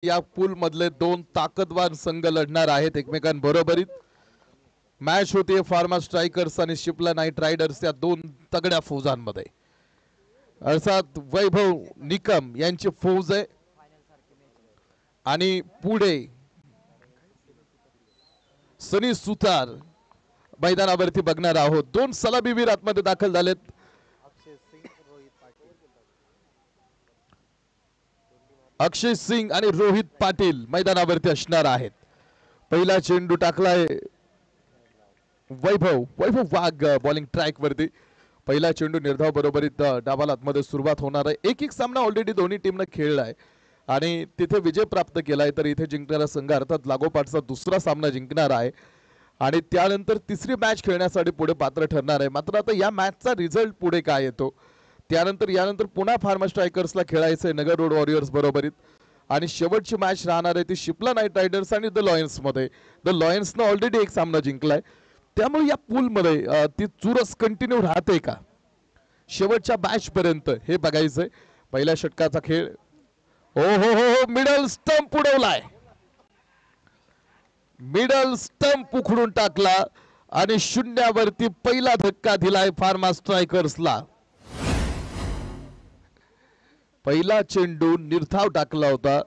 या पूल मधले दोन ताकदवान संघ लढणार आहेत एकमेकांबरोबरीत। मॅच होते फार्मा स्ट्रायकर्स आणि शिपला नाईट रायडर्स या दोन तगड्या फौजांमध्ये। अर्थात वैभव निकम यांची फौज आहे आणि पुढे सनी सुतार मैदानावरती बघणार आहोत। दोन सलामीवीर आतमध्ये दाखल झालेत। अक्षय सिंग आणि रोहित पाटील मैदानावरती असणार आहेत। पहिला चेंडू टाकलाय वैभव वाघ बॉलिंग ट्रॅक वरती। पहिला चेंडू निर्धाव बरोबरीत डावाला आतमध्ये सुरुवात होणार आहे। एक सामना ऑलरेडी दोन्ही टीमने खेळलाय आणि तिथे विजय प्राप्त केलाय, तर इथे जिंकणारा संघ अर्थात लागोपाठचा दुसरा सामना जिंकणार आहे आणि त्यानंतर तिसरी मॅच खेळण्यासाठी पुढे पात्र ठरणार आहे। मात्र आता या मॅचचा रिझल्ट पुढे काय येतो त्यानंतर यानंतर पुन्हा फार्मा स्ट्रायकर्सला खेळायचंय नगर रोड वॉरियर्स बरोबरीत आणि शेवटची मॅच राहणार आहे ती शिपला नाईट रायडर्स आणि द लॉयन्स मध्ये। द लॉयन्सनं ऑलरेडी एक सामना जिंकलाय, त्यामुळे या पूल मध्ये ती चुरस कंटिन्यू राहते का शेवटच्या मॅच पर्यंत हे बघायचंय। पहिल्या षटकाचा खेळ हो हो हो मिडल स्टंप उडवलाय, मिडल स्टंप उखडून टाकला आणि शून्यावरती पहिला धक्का दिलाय फार्मा स्ट्रायकर्सला। पहिला चेंडू निर्धाव टाकला होता,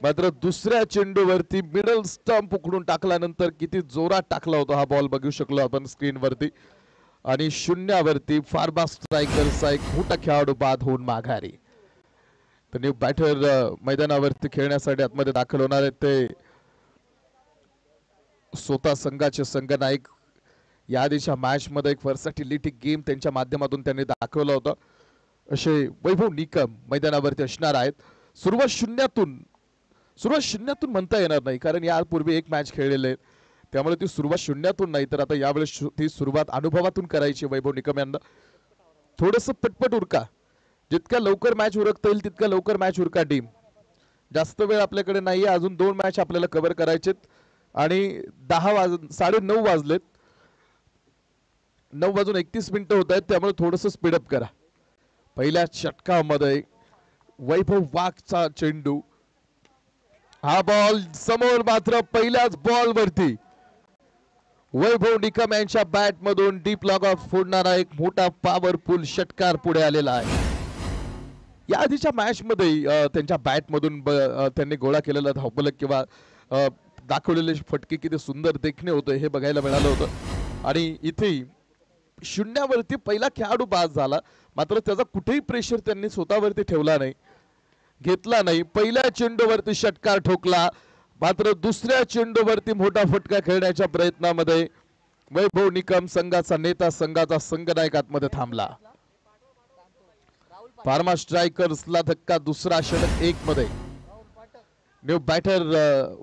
मात्र दुसऱ्या चेंडूवरती मिडल स्टंप उखडून टाकल्यानंतर किती जोरात टाकला होता हा बॉल बघू शकलो आपण स्क्रीनवरती आणि शून्यावरती फार्मा स्ट्रायकर्सचा एक मोठा खेळाडू बाद होऊन माघारी। तर न्यू बॅटर मैदानावरती खेळण्यासाठी आतमध्ये दाखल होणार आहेत ते स्वतः संघाचे संघनायक। या आधीच्या मॅच मध्ये एक वर्सॅटिलिटी गेम त्यांच्या माध्यमातून त्यांनी दाखवलं होतं असे वैभव निकम मैदानावरती असणार आहेत। सुरुवात शून्यातून म्हणता येणार नाही, कारण यापूर्वी एक मॅच खेळलेले आहेत, त्यामुळे ती सुरुवात शून्यातून नाही तर आता यावेळेस ती सुरुवात अनुभवातून करायची वैभव निकम यांना। थोडंसं पटपट उरका, जितक्या लवकर मॅच उरकता येईल तितक्या लवकर मॅच उरका टीम। जास्त वेळ आपल्याकडे नाहीये, अजून दोन मॅच आपल्याला कव्हर करायचेत आणि 9:30 वाजलेत, 9:31 होत आहेत, त्यामुळे थोडंसं स्पीडअप करा। पहिल्या षटकामध्ये वैभव वाघचा चेंडू, हा बॉल समोर, मात्र पहिल्याच बॉल वरती वैभव निकम यांच्या बॅट मधून डीप लॉग ऑफ फोडणारा एक मोठा पॉवरफुल षटकार पुढे आलेला आहे। या आधीच्या मॅच मध्ये त्यांच्या बॅट मधून त्यांनी गोळा केलेला धावफलक किंवा दाखवलेले फटके किती सुंदर देखणे होते हे बघायला मिळालं होतं आणि इथे शून्यावरती पहिला खेळाडू बाद झाला, मात्र त्याचा कुठेही प्रेशर त्यांनी स्वतःवरती ठेवला नाही, घेतला नाही। पहिल्या चेंडूवरती षटकार ठोकला, मात्र दुसऱ्या चेंडूवरती मोठा फटका खेळण्याच्या प्रयत्नामध्ये वैभव निकम संघाचा नेता, संघाचा संघनायक आतमध्ये थांबला। फार्मा स्ट्रायकर्सला धक्का दुसरा षटक 1 मध्ये। न्यू बॅटर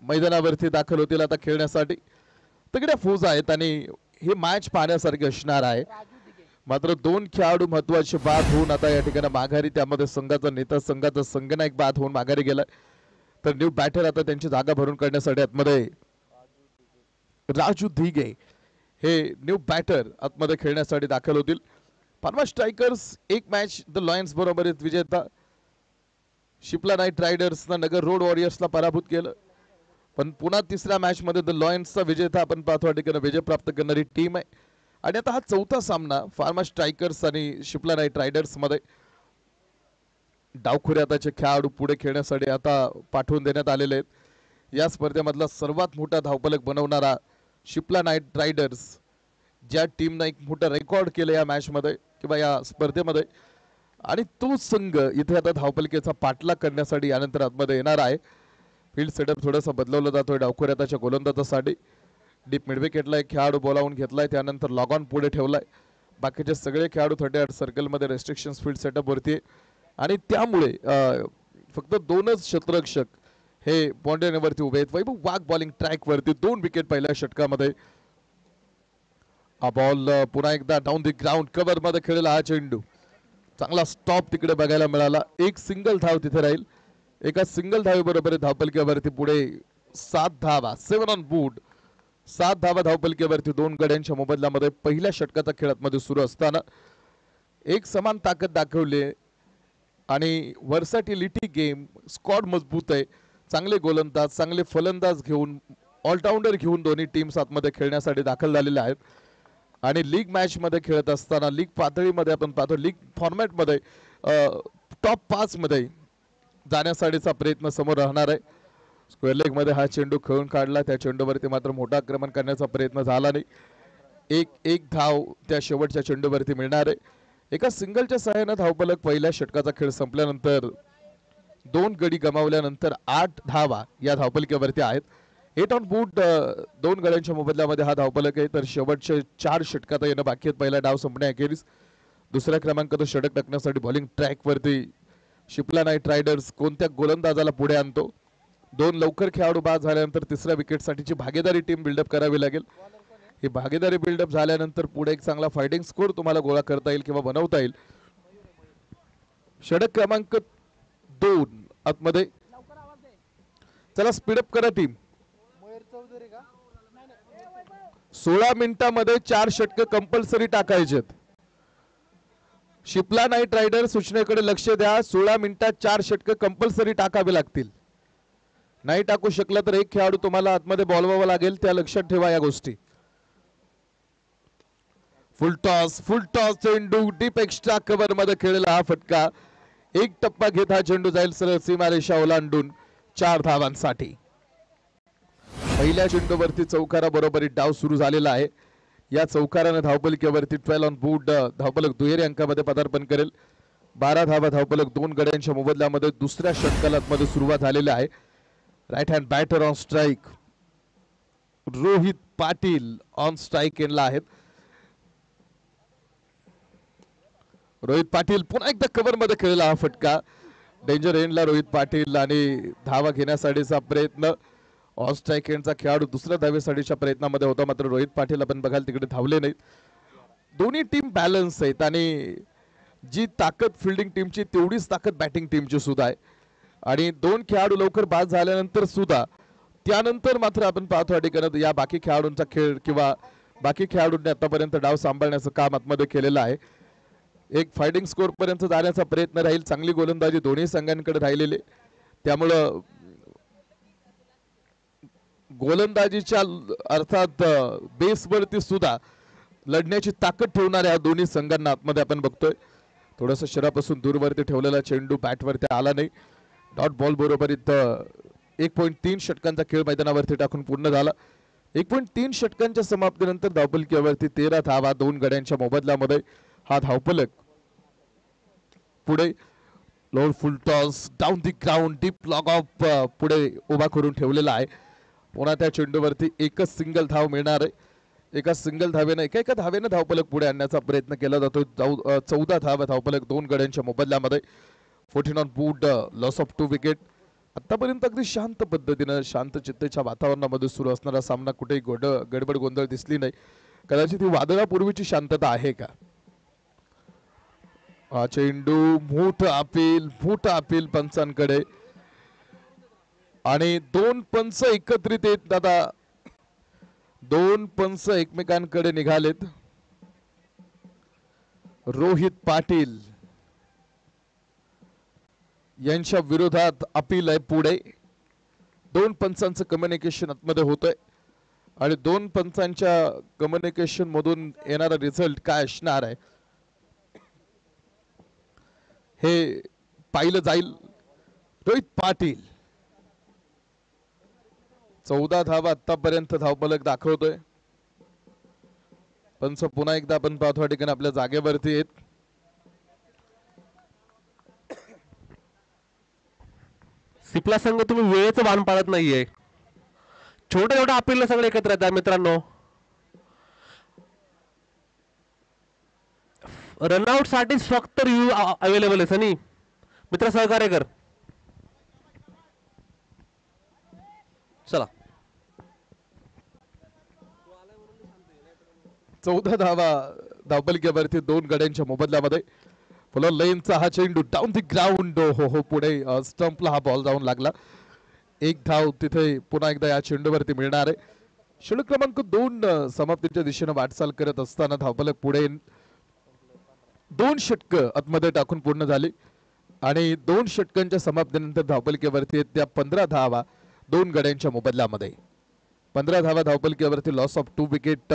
मैदानावरती दाखल होतील आता खेळण्यासाठी। तगड्या फौज आहेत आणि हे मॅच पाहण्यासारखे असणार आहे, मात्र दोन खेळाडू महत्वाचे बाद होऊन आता या ठिकाणी माघारी, त्यामध्ये संघाचा नेता, संघाचा संघनायक बाद होऊन माघारी गेलाय। तर न्यू बॅटर आता त्यांची जागा भरून काढण्यासाठी आतमध्ये राजू धिगे हे न्यू बॅटर आतमध्ये खेळण्यासाठी दाखल होतील। फार्मा स्ट्रायकर्स एक मॅच द लॉयन्स बरोबर विजेता, शिपला नाईट रायडर्सना नगर रोड वॉरियर्सला पराभूत केलं, पण पुन्हा तिसऱ्या मॅच मध्ये द लॉयन्सचा विजेता आपण पाहतो ठिकाणी विजय प्राप्त करणारी टीम आहे। आणि आता हा चौथा सामना फार्मा स्ट्रायकर्स आणि शिपला नाईट रायडर्स मध्ये डावखुऱ्याचे खेळाडू पुढे खेळण्यासाठी आता पाठवून देण्यात आलेले आहेत। या स्पर्धेमधला सर्वात मोठा धावफलक बनवणारा शिपला नाईट रायडर्स, ज्या टीमने एक मोठा रेकॉर्ड केलं या मॅच मध्ये किंवा या स्पर्धेमध्ये, आणि तो संघ इथे आता धावफलकेचा पाठलाग करण्यासाठी यानंतर आतमध्ये येणार आहे। फील्ड सेटअप थोडासा बदलवला जातोय डावखुऱ्याच्या गोलंदाजासाठी। डीप मिडविकेटला एक खेळाडू बोलावून घेतलाय, त्यानंतर लॉग ऑन पुढे ठेवलाय। बाकीचे सगळे खेळाडू 38 सर्कल मध्ये रेस्ट्रिक्शन्स फील्ड सेटअप वरती आहे आणि त्यामुळे फक्त दोनच क्षेत्ररक्षक हे बाउंड्रीवरती उभे आहेत। वैभव वाघ बॉलिंग ट्रॅक वरती 2 विकेट पहिल्या षटकामध्ये। हा बॉल पुन्हा एकदा डाऊन द ग्राउंड कव्हर मध्ये खेळलेला हा चेंडू, चांगला स्टॉप तिकडे बघायला मिळाला। एक सिंगल धाव तिथे राहील, एका सिंगल धावेबरोबर धावपलकेवरती पुढे 7 धावा, 7 ऑन बोर्ड, 7 धावा धावपलकेवरती 2 गड्यांच्या मोबदल्यामध्ये पहिल्या षटकाचा खेळामध्ये सुरू असताना एक समान ताकद दाखवली आणि वर्सॅटिलिटी गेम, स्क्वॉड मजबूत आहे, चांगले गोलंदाज चांगले फलंदाज घेऊन ऑलराऊंडर घेऊन दोन्ही टीम्स आतमध्ये खेळण्यासाठी दाखल झालेल्या आहेत आणि लीग मॅच मध्ये खेळत असताना लीग पातळीमध्ये आपण पाहतो लीग फॉर्मॅट मध्ये टॉप 5 मध्ये जाण्यासाठीचा प्रयत्न समोर राहणार आहे. स्क्वेअर लेग मध्ये हा चेंडू खेळून काढला, त्या चेंडूवरती मात्र मोठा आक्रमण करण्याचा प्रयत्न झाला नाही. एक धाव त्या शेवटच्या चेंडूवरती मिळणार आहे. एका सिंगलच्या सहाय्याने धावफलक पहिल्या षटकाचा खेळ संपल्यानंतर 2 गडी गमावल्यानंतर 8 धावा या धावफलकावरती आहेत. 8 ऑन बूट 2 गड्यांच्या मोबदल्यामध्ये हा धावफलक आहे. तर शेवटच्या 4 षटकात येणं बाकी आहेत पहिला डाव संपण्याअखेरीस. दुसऱ्या क्रमांकाचं षटक टाकण्यासाठी बॉलिंग ट्रॅक वरती शिपला नाईट रायडर्स कोणत्या गोलंदाजाला पुढे आणतो. 2 लवकर खेळाडू बाद झाल्यानंतर तिसऱ्या विकेटसाठीची भागीदारी टीम बिल्डअप करावी लागेल. ही भागीदारी बिल्डअप झाल्यानंतर पुढे एक चांगला फायटिंग स्कोर तुम्हाला गोळा करता येईल किंवा बनवता येईल. षटक क्रमांक 2 आतमध्ये. चला स्पीडअप करा टीम. 16 मिनिटांमध्ये 4 षटक कंपल्सरी टाकायचेत. शिपला नाईट रायडर सूचनेकडे लक्ष द्या. 16 मिनिटात 4 षटक कंपल्सरी टाकावे लागतील. नाही टाकू शकला तर एक खेळाडू तुम्हाला आतमध्ये बॉलवावा लागेल. त्या लक्षात ठेवा या गोष्टी. फुल टॉस चेंडू डीप एक्स्ट्रा कव्हर मध्ये खेळलेला हा फटका. एक टप्पा घेत हा चेंडू जाईल सरळ सीमारेषा ओलांडून 4 धावांसाठी. पहिल्या चेंडूवरती चौकारा बरोबरी डाव सुरू झालेला आहे. या चौकाराने धावफलकावरती 12 ऑन बूट धावफलक दुहेरी अंकामध्ये पदार्पण करेल. 12 धावा धावफलक 2 गड्यांच्या मोबदल्यामध्ये दुसऱ्या षटकाला मध्ये सुरुवात झालेली आहे. Right hand batter on strike Rohit Patil on strike एंडला आहेत. रोहित पाटील पुन्हा एकदा कव्हर मध्ये खेळलेला हा फटका. डेंजर एंडला रोहित पाटील आणि धावा घेण्यासाठीचा प्रयत्न. ऑन स्ट्राईक एंडचा खेळाडू दुसऱ्या धावेसाठीच्या प्रयत्नामध्ये होता, मात्र रोहित पाटील आपण बघाल तिकडे धावले नाहीत. दोन्ही टीम बॅलन्स आहेत आणि जी ताकद फिल्डिंग टीमची तेवढीच ताकद बॅटिंग टीमची सुद्धा आहे. आणि 2 खेळाडू लवकर बाद झाल्यानंतर सुद्धा त्यानंतर मात्र आपण पाहतो या ठिकाणी या बाकी खेळाडूंचा खेळ किंवा बाकी खेळाडूंनी आतापर्यंत डाव सांभाळण्याचं काम आतमध्ये केलेलं आहे. एक फायटिंग स्कोर पर्यंत जाण्याचा प्रयत्न राहील. चांगली गोलंदाजी दोन्ही संघांकडे राहिलेली, त्यामुळं गोलंदाजीच्या अर्थात बेसवरती सुद्धा लढण्याची ताकद ठेवणाऱ्या दोन्ही संघांना आतमध्ये आपण बघतोय. थोडस शरापासून दूरवरती ठेवलेला चेंडू बॅटवरती आला नाही. डॉट बॉल बरोबरीत 1.3 षटकांचा खेळ मैदानावरती टाकून पूर्ण झाला. 1.3 षटकांच्या समाप्तीनंतर धावफलकावरती 13 धावा 2 गड्यांच्या मोबदल्यामध्ये हा धावफलक पुढे. Load full toss down the ground deep long of पुढे उभा करून ठेवलेला आहे. पुन्हा त्या चेंडूवरती एकच सिंगल धाव मिळणार आहे. एका सिंगल धावेने एका धावेने धावफलक पुढे आणण्याचा प्रयत्न केला जातो. 14 धावा धावफलक 2 गड्यांच्या मोबदल्यामध्ये. 14 on boot loss of 2 wicket. आतापर्यंत अगदी शांत पद्धतीनं शांत चित्तेच्या वातावरणामध्ये सुरू असणारा सामना. कुठेही गडबड गोंधळ दिसली नाही. कदाचित ही वादळापूर्वीची शांतता आहे का. हा चेंडू मोठं अपील पंचांकडे आणि 2 पंच एकत्रित येत. दादा 2 पंच एकमेकांकडे निघालेत. रोहित पाटील यांच्या विरोधात अपील आहे पुढे. 2 पंचांचं कम्युनिकेशन आतमध्ये होतंय आणि 2 पंचांच्या कम्युनिकेशन मधून येणारा रिझल्ट काय असणार आहे हे पाहिलं जाईल. रोहित पाटील 14 धावा आतापर्यंत धावफलक दाखवतोय. पंच पुन्हा एकदा आपण पाहतो या ठिकाणी आपल्या जागेवरती आहेत. सिपला संघ तुम्ही वेळेचं भान पाळत नाहीये. छोट्या अपीलला सगळे एकत्र येतात मित्रांनो. रनआउट साठी फक्त रिव्ह्यू अवेलेबल आहे. सनी मित्र सहकार्य कर. चला 14 धावा धावफलकावरती 2 गड्यांच्या मोबदल्यामध्ये. फुलर लेनचा हा चेंडू डाऊन दी ग्राउंड. हो पुढे स्टंपला हा बॉल जाऊन लागला. 1 धाव तिथे पुन्हा एकदा या चेंडूवरती मिळणार आहे. षटक क्रमांक 2 समाप्तीच्या दिशेने वाटचाल करत असताना धावफलक पुढे 2 षटक आतमध्ये टाकून पूर्ण झाली. आणि 2 षटकांच्या समाप्तीनंतर धावपलकीवरती त्या 15 धावा 2 गड्यांच्या मोबदल्यामध्ये. 15 धावा धावपलकीवरती लॉस ऑफ 2 विकेट.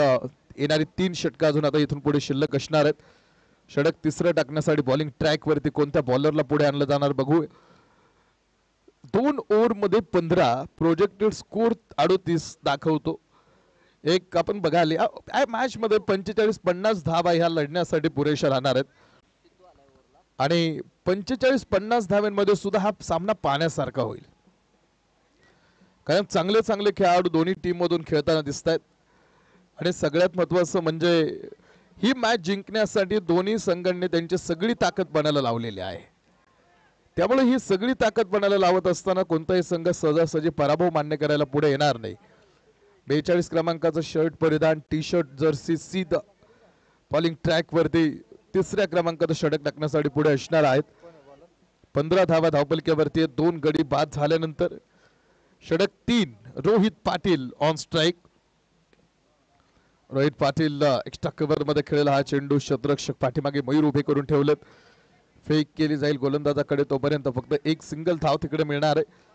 येणारी 3 षटक अजून आता इथून पुढे शिल्लक असणार आहेत. षटक तिसरं टाकण्यासाठी बॉलिंग ट्रॅक वरती कोणत्या बॉलरला पुढे आणलं जाणार बघू. 2 ओव्हर मध्ये 15 प्रोजेक्टेड स्कोर 38 दाखवतो. एक आपण बघाल या मॅच मध्ये 45-50 धावा ह्या लढण्यासाठी पुरेशा राहणार आहेत आणि 45-50 धाव्यांमध्ये सुद्धा हा सामना पाहण्यासारखा होईल, कारण चांगले चांगले खेळाडू दोन्ही टीम मधून खेळताना दिसत आहेत. आणि सगळ्यात महत्वाचं म्हणजे ही मॅच जिंकण्यासाठी दोन्ही संघांनी त्यांची सगळी ताकद पणाला लावलेली आहे. त्यामुळे ही सगळी ताकद पणाला लावत असताना कोणताही संघ सहजासहजी पराभव मान्य करायला पुढे येणार नाही. 42 क्रमांकाचं शर्ट परिधान, टी शर्ट, जर्सी, सीध बॉलिंग ट्रॅक वरती तिसऱ्या क्रमांकाचं षटक टाकण्यासाठी पुढे असणार आहेत. 15 धावा धावपलकीवरती 2 गडी बाद झाल्यानंतर षटक 3 Rohit Patil on strike. Rohit Patil extra cover मध्ये खेळलेला हा चेंडू क्षेत्ररक्षक पाठीमागे मयूर उभे करून ठेवलेत. फेक केली जाईल गोलंदाजाकडे, तोपर्यंत फक्त एक सिंगल धाव तिकडे मिळणार आहे.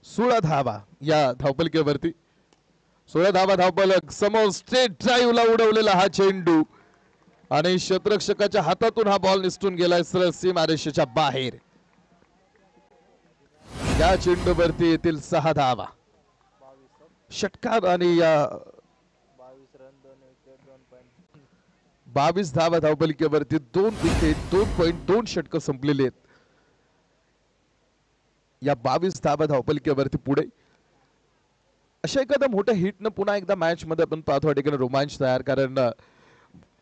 सोळा धावा या धावपलकीवरती, 16 धावा धावपलक. समोर स्ट्रेट ड्राईव्हला उडवलेला हा चेंडू आणि क्षेत्ररक्षकाच्या हातातून हा बॉल निसटून गेलाय सरळ सीमारेषेच्या बाहेर. या चेंडूवरती येतील 6 धावा. षटकार आणि या 22 धावा धावपलकीवरती 2 विकेट, 2.2 षटक संपलेले आहेत. या 22 धावा धावपलकीवरती पुढे अशा एखाद्या मोठ्या हिटनं पुन्हा एकदा मॅच मध्ये आपण पाहतो ठिकाणी रोमांच तयार, कारण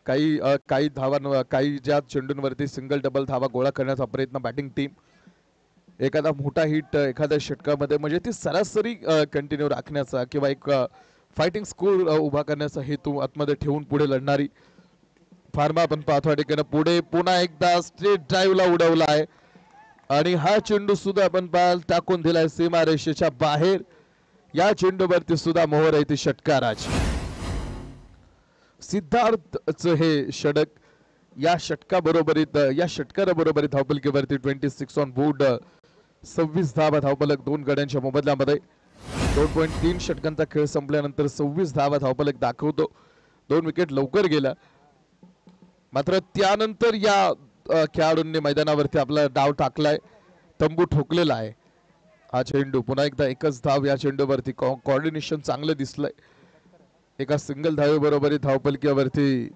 काही धावा, काही ज्या चेंडूंवरती सिंगल डबल धावा गोळा करण्याचा प्रयत्न बॅटिंग टीम, एखादा मोठा हिट एखाद्या षटकामध्ये म्हणजे ती सरासरी कंटिन्यू राखण्याचा किंवा एक फायटिंग स्कोर उभा करण्याचा हेतू आतमध्ये ठेवून पुढे लढणारी फार्मा आपण पाहतो ठिकाणी. पुढे पुन्हा एकदा स्ट्रेट ड्राईव्हला उडवला आहे आणि हा चेंडू सुद्धा आपण पाहाल टाकून दिलाय सीमारेषेच्या बाहेर. या चेंडूवरती सुद्धा मोहर आहे ती षटकाराची. सिद्धार्थचं हे षटक, या षटकाबरोबरीत या षटकाराबरोबरीत धावपलकीवरती 26 ऑन बोर्ड. 26 धावा धावपलक 2 गड्यांच्या मोबदल्यामध्ये. 2.3 षटकांचा खेळ संपल्यानंतर 26 धावा धावपलक दाखवतो. 2 विकेट लवकर गेला, मात्र त्यानंतर या खेळाडूंनी मैदानावरती आपला डाव टाकलाय, तंबू ठोकलेला आहे. हा चेंडू पुन्हा एकदा एकच धाव या चेंडूवरती. कोऑर्डिनेशन चांगलं दिसलंय. एका सिंगल धावे बरोबरी धावपलकीवरती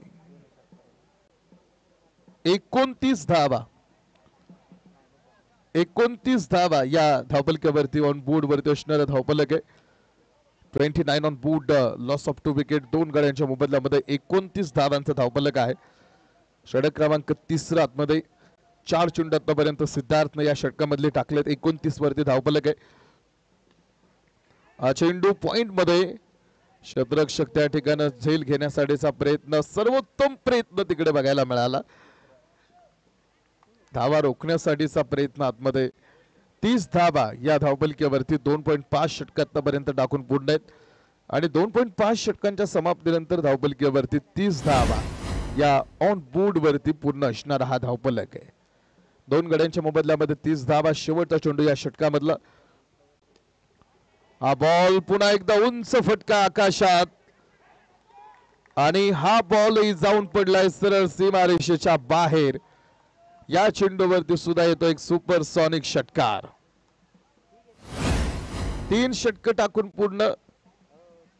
29 धावा, 29 धावा या धावपलकीवरती ऑन बोर्ड वरती असणारा धावपलक आहे. 29 on board, loss of 2 wicket, 2 गड्यांच्या मोबदल्यामध्ये 29 धावांचा धावपलक आहे. षटक क्रमांक 3 आतमध्ये 4 चेंडू आतापर्यंत सिद्धार्थने या षटकामधले टाकलेत. 29 वरती धावपलक आहे. हा चेंडू पॉइंट मध्ये, क्षेत्ररक्षक त्या ठिकाणी झेल घेण्यासाठीचा प्रयत्न, सर्वोत्तम प्रयत्न तिकडे बघायला मिळाला. धावा रोखण्यासाठीचा प्रयत्न आतमध्ये. 30 धावा या धावपलकीवरती 2.5 षटक आतापर्यंत टाकून पूर्ण आहेत आणि 2.5 षटकांच्या समाप्तीनंतर धावपलकीवरती 30 धावा या ऑन बोर्ड वरती पूर्ण असणारा हा धावपलक आहे. 2 गड्यांच्या मोबदल्यामध्ये 30 धावा. शेवटचा चेंडू या षटकामधला. हा बॉल पुन्हा एकदा उंच फटका आकाशात आणि हा बॉल जाऊन पडलाय सरळ सीमारेषेच्या बाहेर. या चेंडूवरती सुद्धा येतो एक सुपरसॉनिक षटकार. 3 षटक टाकून पूर्ण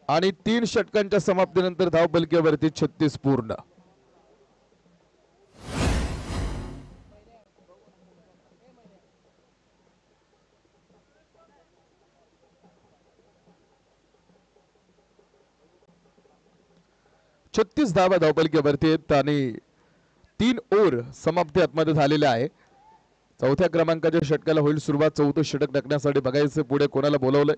आणि 3 षटकांच्या समाप्तीनंतर धावपलकीवरती 36 पूर्ण. छत्तीस धावा धावपलकीवरती आहेत आणि 3 ओव्हर समाप्ती आतमध्ये झालेले आहे. 4थ्या क्रमांकाच्या षटकाला होईल सुरुवात. 4थं षटक टाकण्यासाठी बघायचं पुढे कोणाला बोलवलंय.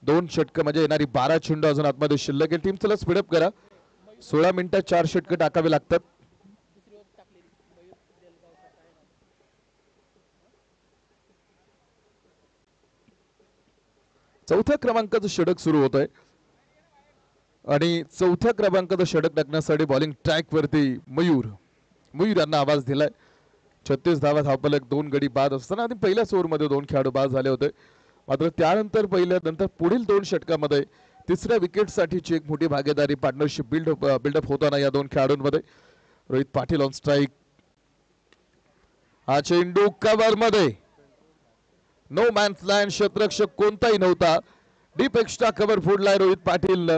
2 षटक म्हणजे येणारी 12 चेंडू अजून आतमध्ये शिल्लक आहे. टीम चला स्पीडअप करा. 16 मिनिटात 4 षटक टाकावे लागतात. चौथ्या क्रमांकाचं षटक सुरू होत आहे आणि चौथ्या क्रमांकाचं षटक टाकण्यासाठी बॉलिंग ट्रॅक वरती मयूर यांना आवाज दिलाय. 36 धावा धावफलक 2 गडी बाद असताना आणि पहिल्याच ओव्हरमध्ये 2 खेळाडू बाद झाले होते. मात्र त्यानंतर पहिल्यानंतर पुढील 2 षटकामध्ये तिसऱ्या विकेटसाठीची एक मोठी भागीदारी पार्टनरशिप बिल्डअप होताना या 2 खेळाडूंमध्ये. Rohit Patil on strike. हा चेंडू कव्हर मध्ये, नो मॅन्स लँड, क्षेत्ररक्षक कोणताही नव्हता. डीप एक्स्ट्रा कव्हर फोडलाय रोहित पाटील.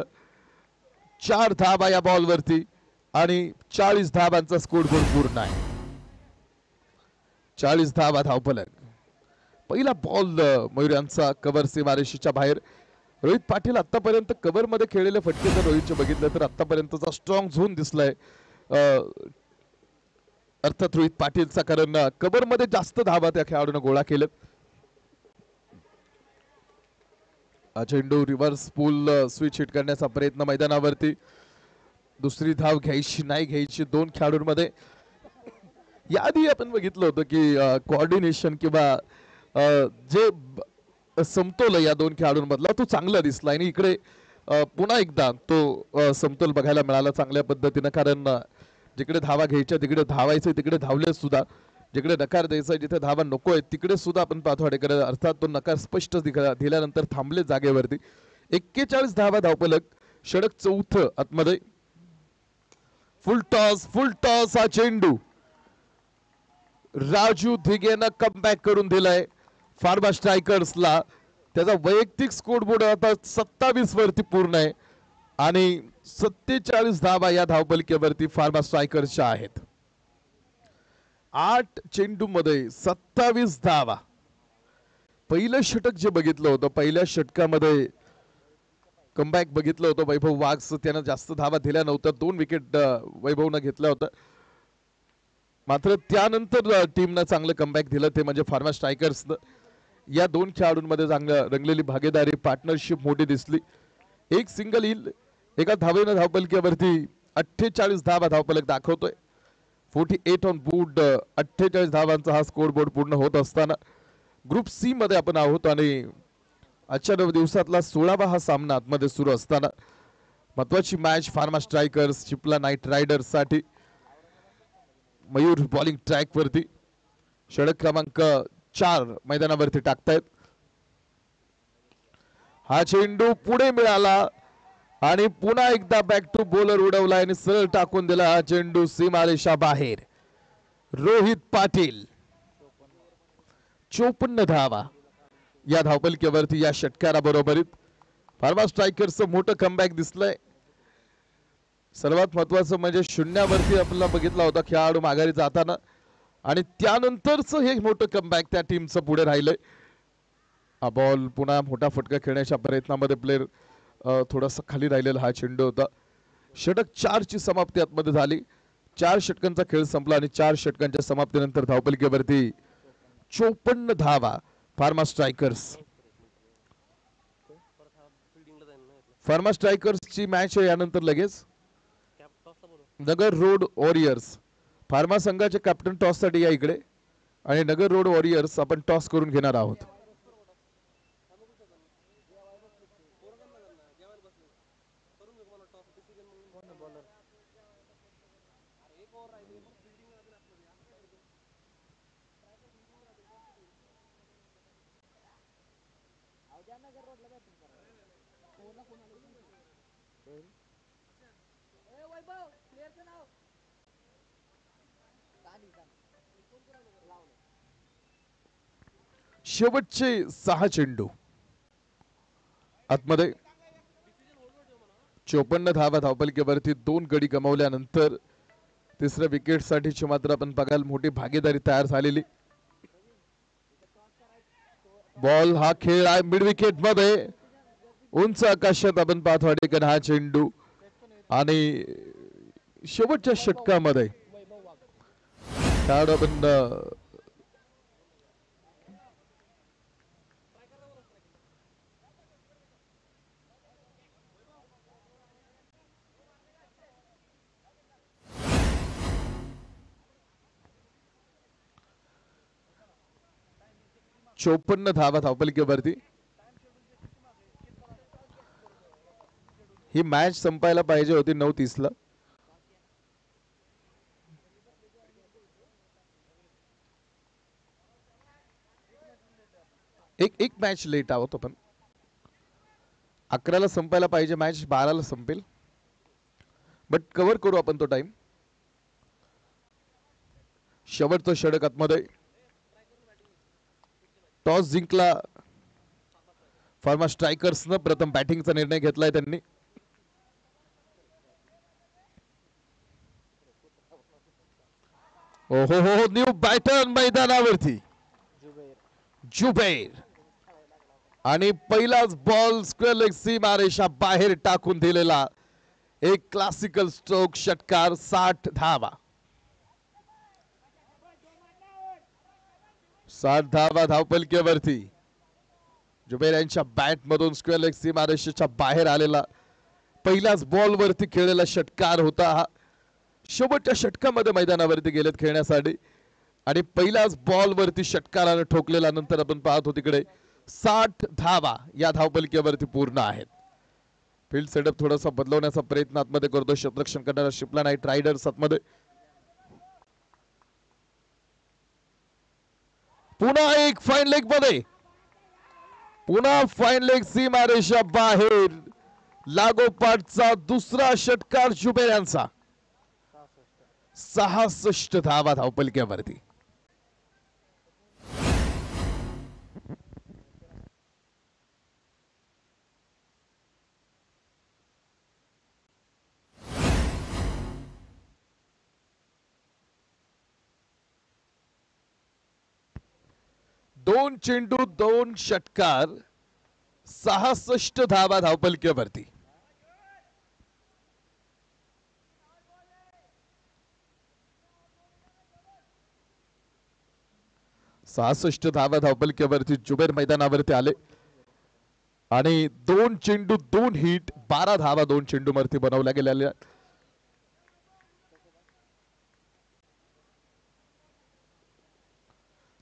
4 धाबा या बॉल वरती आणि 40 धाबांचा स्कोर बोर्ड पूर्ण आहे. 40 धाबा धावफलक. पहिला बॉल मयूर यांचा कव्हर सीमारेषेच्या बाहेर. रोहित पाटील आतापर्यंत कव्हर मध्ये खेळलेले फटके जर रोहितचे बघितले तर आतापर्यंतचा स्ट्रॉंग झोन दिसलाय अर्थात रोहित पाटीलचा, कारण कव्हर मध्ये जास्त धाबा त्या खेळाडूने गोळा केले. चेंडू रिव्हर्स पूल स्विच हिट करण्याचा प्रयत्न मैदानावरती. दुसरी धाव घ्यायची नाही घ्यायची 2 खेळाडूंमध्ये. याआधी आपण बघितलं होतं की कोऑर्डिनेशन किंवा जे समतोल या 2 खेळाडूंमधला तो चांगला दिसला आणि इकडे पुन्हा एकदा तो समतोल बघायला मिळाला चांगल्या पद्धतीनं, कारण जिकडे धावा घ्यायच्या तिकडे धावायचे, तिकडे धावले सुद्धा. जिकडे नकार द्यायचा जिथे धावा नकोय तिकडे सुद्धा आपण पाहतो अर्थात तो नकार स्पष्ट दिल्यानंतर थांबले जागेवरती. 41 धावा धावफलक. षटक चौथं आतमध्ये. फुल टॉस हा चेंडू राजू धिगेनं कमबॅक करून दिलाय फार्मा स्ट्रायकर्सला. त्याचा वैयक्तिक स्कोर बोर्ड आता 27 वरती पूर्ण आहे आणि 47 धावा या धावपलिकेवरती फार्मा स्ट्रायकर्सच्या आहेत. 8 चेंडू मध्ये 27 धावा. पहिलं षटक जे बघितलं होतं, पहिल्या षटकामध्ये कमबॅक बघितलं होतं वैभव वाघ, त्यानं जास्त धावा दिल्या नव्हत्या. 2 विकेट वैभवनं घेतल्या होत्या. मात्र त्यानंतर टीमनं चांगलं कमबॅक दिलं ते म्हणजे फार्मा स्ट्रायकर्सनं. या 2 खेळाडूंमध्ये चांगलं रंगलेली भागीदारी, पार्टनरशिप मोठी दिसली. एक सिंगल येईल एका धावेनं धावपलक्यावरती 48 धावा धावपलक दाखवतोय. 48 ऑन बोर्ड. 48 धावांचा हा स्कोर बोर्ड पूर्ण होत असताना ग्रुप सी मध्ये आपण आहोत आणि आजच्या 9 दिवसातला 16वा हा सामना आतमध्ये सुरू असताना महत्वाची match pharma strikers Cipla knight riders साठी. मयूर बॉलिंग ट्रॅक वरती. षटक क्रमांक 4 मैदानावरती टाकतायत. हा चेंडू पुढे मिळाला आणि पुन्हा एकदा बॅक टू बॉलर उडवला आणि सरळ टाकून दिला हा चेंडू सीमारेषा बाहेर. रोहित पाटील 54 धावा या धावपलकेवरती या षटकारा बरोबरीत. फार्मा स्ट्रायकर्सचं मोठं कमबॅक दिसलंय. सर्वात महत्वाचं म्हणजे शून्यावरती आपल्याला बघितला होता खेळाडू माघारी जाताना आणि त्यानंतरच हे मोठं कमबॅक त्या टीमचं पुढे राहिलंय. हा बॉल पुन्हा मोठा फटका खेळण्याच्या प्रयत्नामध्ये प्लेयर थोडासा खाली राहिलेला हा चेंडू होता. षटक 4 ची समाप्ती आतमध्ये झाली. 4 षटकांचा खेळ संपला आणि 4 षटकांच्या समाप्तीनंतर धावपलकेवरती 54 धावा फार्मा स्ट्रायकर्स. फार्मा स्ट्रायकर्सची मॅच आहे यानंतर लगेच नगर रोड वॉरियर्स. फार्मा संघाचे कॅप्टन टॉस साठी या इकडे आणि नगर रोड वॉरियर्स आपण टॉस करून घेणार आहोत. शेवटचे 6 चेंडू आतमध्ये. 54 धावा धावपलकेवरती 2 गडी गमावल्यानंतर तिसऱ्या विकेट साठीची मात्र आपण बघायला मोठी भागीदारी तयार झालेली. बॉल हा खेळ आहे मिड विकेट मध्ये उंच आकाशात आपण पाहतो अडेकन हा चेंडू आणि शेवटच्या षटकामध्ये खेळाडू आपण चौपन्न धावा धावपलकेवरती ही मॅच संपायला पाहिजे होती 9:30 ला. एक मॅच लेट आहोत आपण. 11ला संपायला पाहिजे मॅच, 12ला संपेल, बट कव्हर करू आपण तो टाइम. शेवटचं षटक आतमध्ये. टॉस जिंकला फार्मा स्ट्रायकर्सनं. प्रथम बॅटिंगचा निर्णय घेतलाय त्यांनी. ओहो हो, न्यू बॅटर मैदानावरती जुबैर, आणि पहिलाच बॉल स्क्वेअर लेग सीमारेषा बाहेर टाकून दिलेला. एक क्लासिकल स्ट्रोक षटकार, 60 धावा. 60 धावा धावपलकेवरती. जुबैर यांच्या बॅट मधून स्क्वेअर लेग सीमारेषेच्या बाहेर आलेला पहिल्याच बॉल वरती खेळलेला षटकार होता हा. शेवटच्या षटकामध्ये मैदानावरती गेलेत खेळण्यासाठी आणि पहिल्याच बॉल वरती षटकाराने ठोकलेला. नंतर आपण पाहतो तिकडे 60 धावा या धावपलकेवरती पूर्ण आहेत. फील्ड सेटअप थोडासा बदलवण्याचा प्रयत्न आतमध्ये करतो क्षेत्ररक्षण करणारा शिपला नाईट रायडर्स आतमध्ये. पुन्हा एक फाईन लेग मध्ये, पुन्हा फाईन लेग सीमारेषा बाहेर. लागोपाठचा दुसरा षटकार जुबैर यांचा. 66 धावा धावपलकेवरती. दोन चेंडू 2 षटकार, 66 धावा धावपलकेवरती. धावा धावपलकेवरती जुबैर मैदानावरती आले आणि 2 चेंडू 2 हिट, 12 धावा 2 चेंडू वरती बनवल्या गेलेल्या.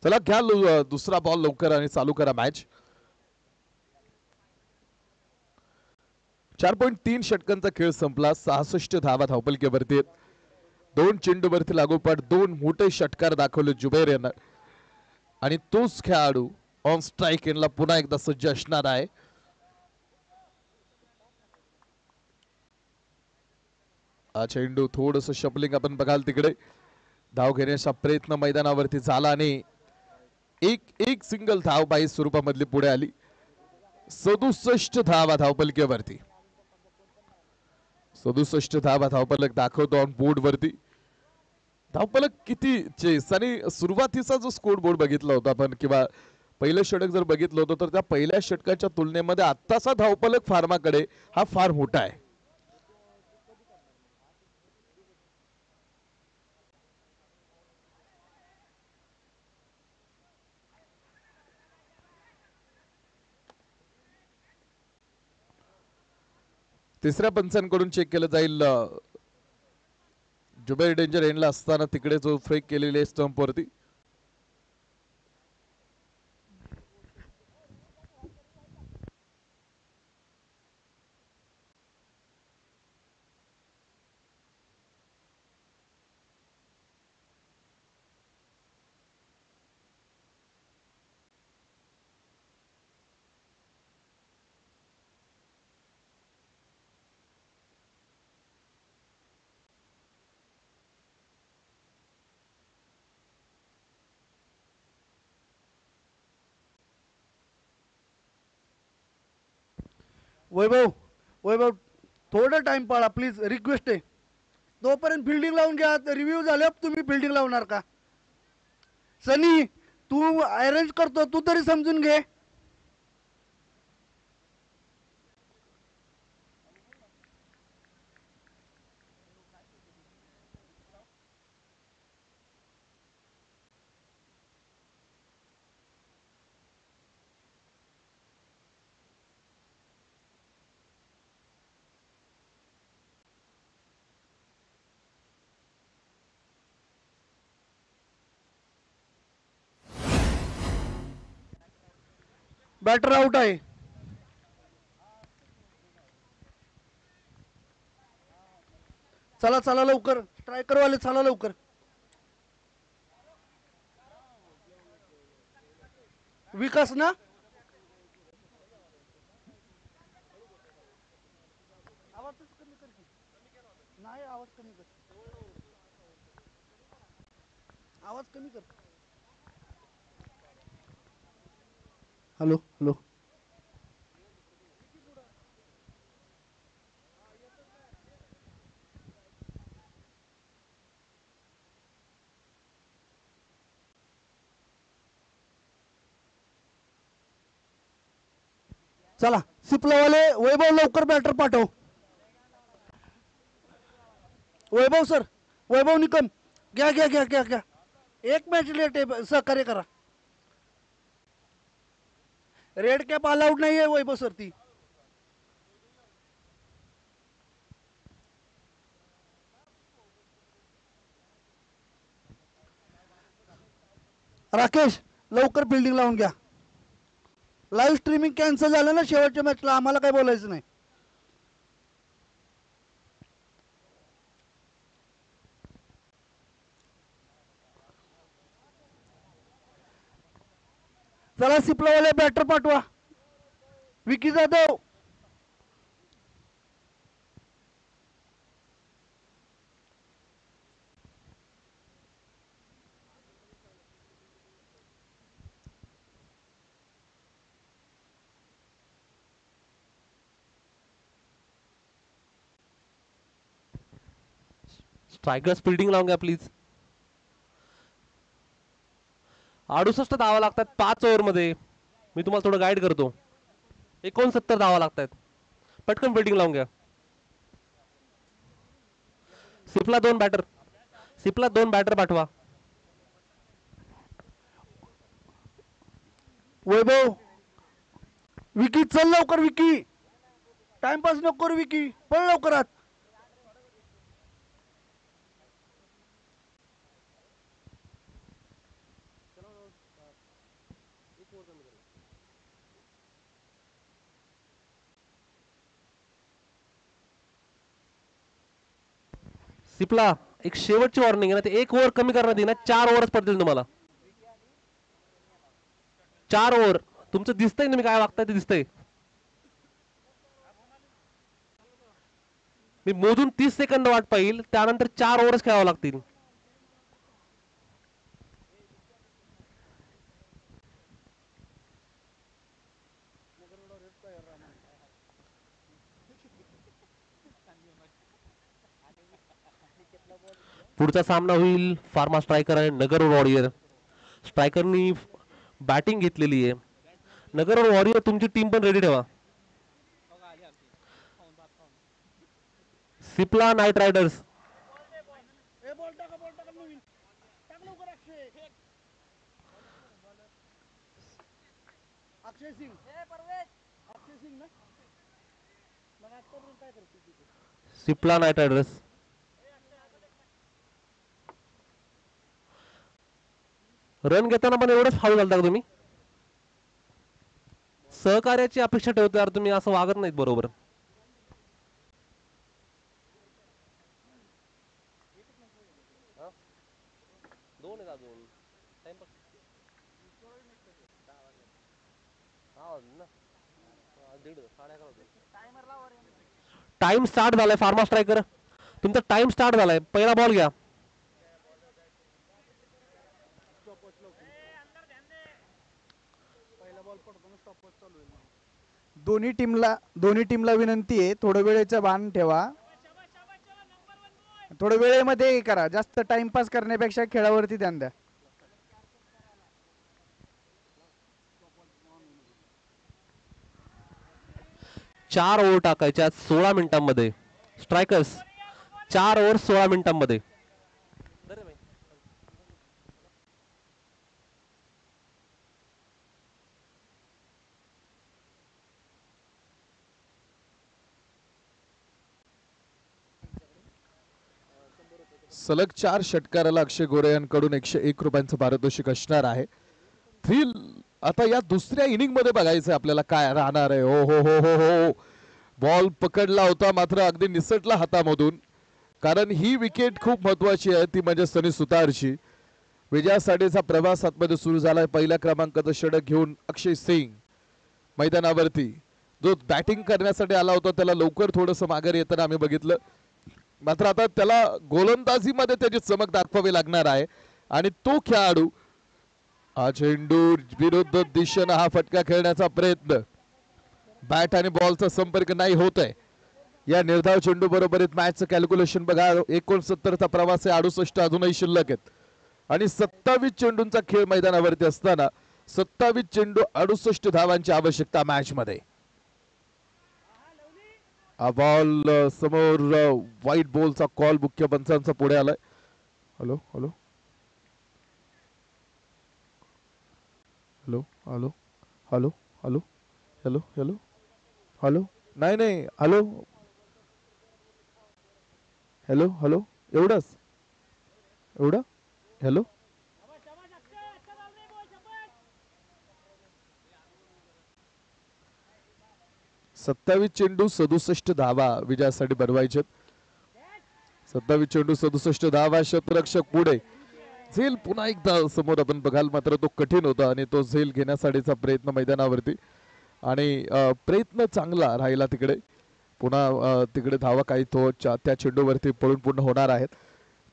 चला घ्या दुसरा बॉल लवकर आणि चालू करा मॅच. 4.3 षटकांचा खेळ संपला. 66 धावा धावपलकेवरती. 2 चेंडूवरती लागोपाठ 2 मोठे षटकार दाखवले जुबैर यांना आणि तोच खेळाडू ऑन स्ट्राईक यांना पुन्हा एकदा सज्ज असणार आहे. हा चेंडू थोडस शपलिंग आपण बघाल तिकडे. धाव घेण्याचा प्रयत्न मैदानावरती झाला आणि एक सिंगल धाव बाई स्वरूपामधली पुढे आली. 67 धावा धावपलकेवरती. 67 धावा धावपलक दाखवतो ऑन बोर्ड वरती. धावपलक किती चेस आणि सुरुवातीचा जो स्कोर बोर्ड बघितला होता आपण किंवा पहिलं षटक जर बघितलं होतं तर त्या पहिल्या षटकाच्या तुलनेमध्ये आत्ताचा धावपलक फार्माकडे हा फार मोठा आहे. तिसऱ्या पंचांकडून चेक केलं जाईल. जुबैर डेंजर एंडला असताना तिकडे जो फेक केलेले स्टंप वरती. वैभव वैभव थोडं टाइम पाळा प्लीज, रिक्वेस्ट आहे. तोपर्यंत फिल्डिंग लावून घ्या. रिव्ह्यू झाल्यावर तुम्ही फिल्डिंग लावणार का? सनी तू अरेंज करतो, तू तरी समजून घे. बॅटर आउट आहे. चला चला लवकर, स्ट्रायकर वाले चला लवकर. विकास ना, आवाजच कमी कर की. नाही आवाज कमी कर, आवाज कमी कर. Hello hello. चला सिपलावाले वैभव लवकर बॅटर पाठव. वैभव सर, वैभव निकम घ्या घ्या घ्या घ्या घ्या. एक मॅच लेट आहे, सहकार्य करा. रेड कॅप अलाउड नाही आहे वैभव सर. ती राकेश लवकर बिल्डिंग लावून घ्या. लाईव्ह स्ट्रीमिंग कॅन्सल झालं ना शेवटच्या मॅचला, आम्हाला काय बोलायचं नाही. चला सिपलावाले बॅटर पाठवा. विकी जाधव, स्ट्रायकर्स फिल्डिंग लावून घ्या प्लीज. 68 धावा लागतात 5 ओव्हर मध्ये. मी तुम्हाला थोडं गाईड करतो. 69 धावा लागतात. पटकन फिल्डिंग लावून घ्या. सिपला दोन बॅटर पाठवा. वैभव, विकी चल लवकर. विकी टाइमपास नको करू. विकी पळ लवकर आत. सिपला एक शेवटची वॉर्निंग आहे ना, ते 1 ओव्हर कमी करण्यात येईल ना. 4 ओव्हरच पडतील तुम्हाला. 4 ओव्हर तुमचं दिसतंय, तुम्ही काय वागताय ते दिसतंय. मी मोजून 30 सेकंद वाट पाहिल, त्यानंतर 4 ओव्हरच खेळावं लागतील. पुढचा सामना होईल फार्मा स्ट्रायकर आणि नगर वॉरियर. स्ट्रायकरनी बॅटिंग घेतलेली आहे. नगर वॉरियर तुमची टीम पण रेडी ठेवा. Cipla knight riders. अक्षय सिंग, अक्षय सिंग ना, मग आजपर्यंत काय करते. Cipla knight riders. रन घेताना पण एवढंच फाऊल घालता का तुम्ही? सहकार्याची अपेक्षा ठेवतो यार तुम्ही, असं वागत नाहीत बरोबर. टाइम स्टार्ट झालाय फार्मा स्ट्रायकर. तुमचा टाइम स्टार्ट झालाय. पहिला बॉल घ्या. दोन्ही टीमला विनंती आहे, थोडं वेळेचा भान ठेवा. थोडं वेळेमध्ये करा. जास्त टाइमपास करण्यापेक्षा खेळावरती ध्यान द्या. चार ओव्हर टाकायच्या 16 मिनिटांमध्ये. स्ट्रायकर्स 4 ओव्हर 16 मिनिटांमध्ये. सलग 4 षटकाराला अक्षय गोरे यांकडून 101 रुपयांचं पारितोषिक असणार आहे. थ्रिल आता या दुसऱ्या इनिंग मध्ये बघायचं आपल्याला काय राहणार आहे. हो हो हो हो हो, बॉल पकडला होता मात्र अगदी निसटला हातामधून. कारण ही विकेट खूप महत्वाची आहे, ती म्हणजे सनी सुतारची. विजयासाठीचा प्रवास आतमध्ये सुरू झालाय. पहिल्या क्रमांकाचं षटक घेऊन अक्षय सिंग मैदानावरती, जो बॅटिंग करण्यासाठी आला होता त्याला लवकर थोडंसं माघार येताना आम्ही बघितलं. मात्र आता त्याला गोलंदाजीमध्ये त्याची चमक दाखवावी लागणार आहे आणि तो खेळाडू हा चेंडू विरुद्ध दिशेनं हा फटका खेळण्याचा प्रयत्न, बॅट आणि बॉलचा संपर्क नाही होत आहे. या निर्धाव चेंडू बरोबरीत मॅचचं कॅल्क्युलेशन बघा. 69चा प्रवास आहे, 68 अजूनही शिल्लक आहेत आणि 27 चेंडूंचा खेळ मैदानावरती असताना 27 चेंडू 68 धावांची आवश्यकता मॅच मध्ये. हा बॉल समोर व्हाईट बॉलचा कॉल मुख्य पंचांचा पुढे आलाय. Hello hello hello hello hello hello hello hello hello नाही नाही हॅलो हॅलो हॅलो एवढंच एवढं हॅलो. सत्तावीस चेंडू 67 धावा विजयासाठी बनवायचे. 27 चेंडू 67 धावा. क्षेत्ररक्षक पुढे झेल पुन्हा एकदा समोर आपण बघाल, मात्र तो कठीण होता आणि तो झेल घेण्यासाठीचा प्रयत्न मैदानावरती आणि प्रयत्न चांगला राहिला तिकडे. पुन्हा तिकडे धावा काही तो त्या चेंडूवरती पळून पूर्ण होणार आहेत.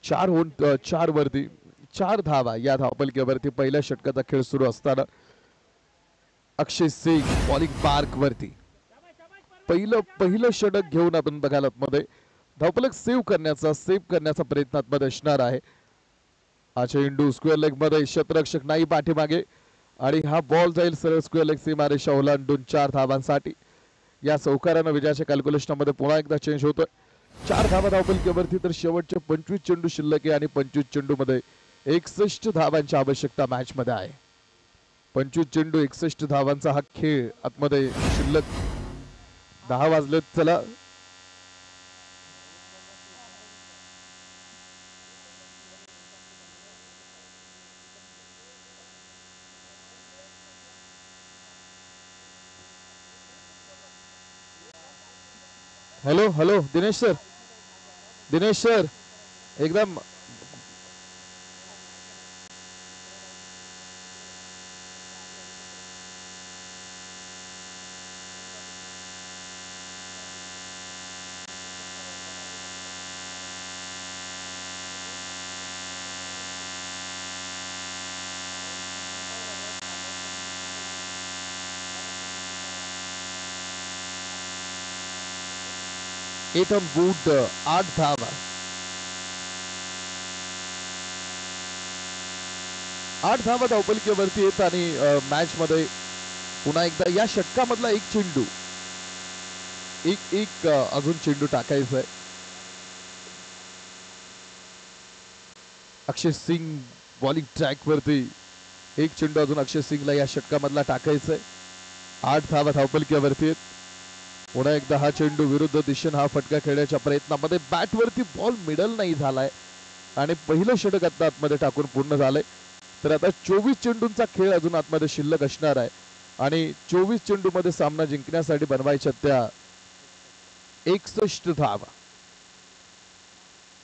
4 वरती 4 धावा या धावपलकीवरती पहिल्या षटकाचा खेळ सुरू असताना अक्षय सिंग बॉलिंग मार्क वरती पहिलं षटक घेऊन आपण बघायला मध्ये धावपलक सेव्ह करण्याचा प्रयत्न आतमध्ये असणार आहे. हा चेंडू स्क्वेअर लेग मध्ये, क्षेत्ररक्षक नाही पाठीमागे आणि हा बॉल जाईल सरळ स्क्वेअर लेग सीमारेषा ओलांडून 4 धावांसाठी. या चौकारानं विजयाच्या कॅल्क्युलेशनमध्ये पुन्हा एकदा चेंज होतोय. 4 धावा धावपलकीवरती, तर शेवटचे 25 चेंडू शिल्लक आहे आणि 25 चेंडू मध्ये 61 धावांची आवश्यकता मॅच मध्ये आहे. 25 चेंडू 61 धावांचा हा खेळ आतमध्ये शिल्लक. 10 वाजलेत. चला हॅलो हॅलो दिनेश सर एकदम एटम वूड 8 धावा. 8 धावा धावपलकीवरती येत आणि मॅच मध्ये पुन्हा एकदा या षटकामधला एक चेंडू एक अजून चेंडू टाकायचा आहे. अक्षय सिंग बॉलिंग ट्रॅक वरती एक चेंडू अजून अक्षय सिंगला या षटकामधला टाकायचा आहे. 8 धावा धावपलकीवरती आहेत. पुन्हा एकदा हा चेंडू विरुद्ध दिशेने हा फटका खेळण्याच्या प्रयत्नामध्ये बॅटवरती बॉल मिडल नाही झालाय आणि पहिलं षटक आता आतमध्ये टाकून पूर्ण झालंय. तर आता 24 चेंडूंचा खेळ अजून आतमध्ये शिल्लक असणार आहे आणि 24 चेंडू मध्ये सामना जिंकण्यासाठी बनवायच्या त्या 61 धावा.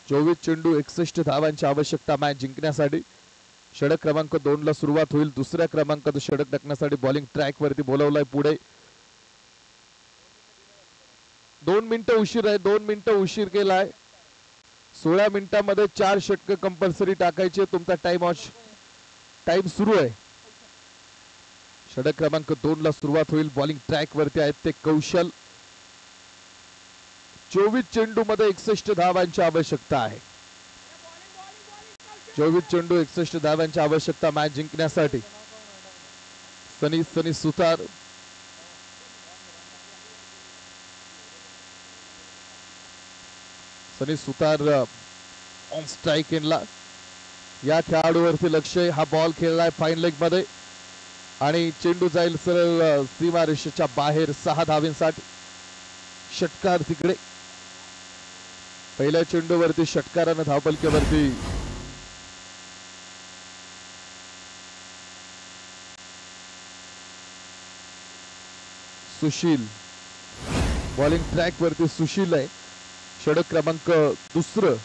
24 चेंडू 61 धावांची आवश्यकता मॅच जिंकण्यासाठी. षटक क्रमांक 2 ला सुरुवात होईल. दुसऱ्या क्रमांकाचं षटक टाकण्यासाठी बॉलिंग ट्रॅक वरती बोलवलाय पुढे. 2 मिनिटं उशीर आहे. 2 मिनिटं उशीर केलाय. 16 मिनिटांमध्ये 4 षटक कंपल्सरी टाकायचे. तुमचा टाइम सुरू आहे. षटक क्रमांक 2 ला सुरुवात होईल. बॉलिंग ट्रॅक वरती आहेत ते कौशल. 24 चेंडू मध्ये 61 धावांची आवश्यकता आहे. 24 चेंडू 61 धावांची आवश्यकता मॅच जिंकण्यासाठी. सनी सुतार ऑन स्ट्राइक इनला. या खेळाडूवरती लक्ष आहे. हा बॉल खेळलाय फाईन लेग मध्ये आणि चेंडू जाईल सरळ सीमारेषेच्या बाहेर 6 धावांसाठी. षटकार तिकडे. पहिल्या चेंडूवरती षटकारानं धावपलकीवरती सुशील. बॉलिंग ट्रॅक वरती सुशील आहे. षटक क्रमांक दुसरं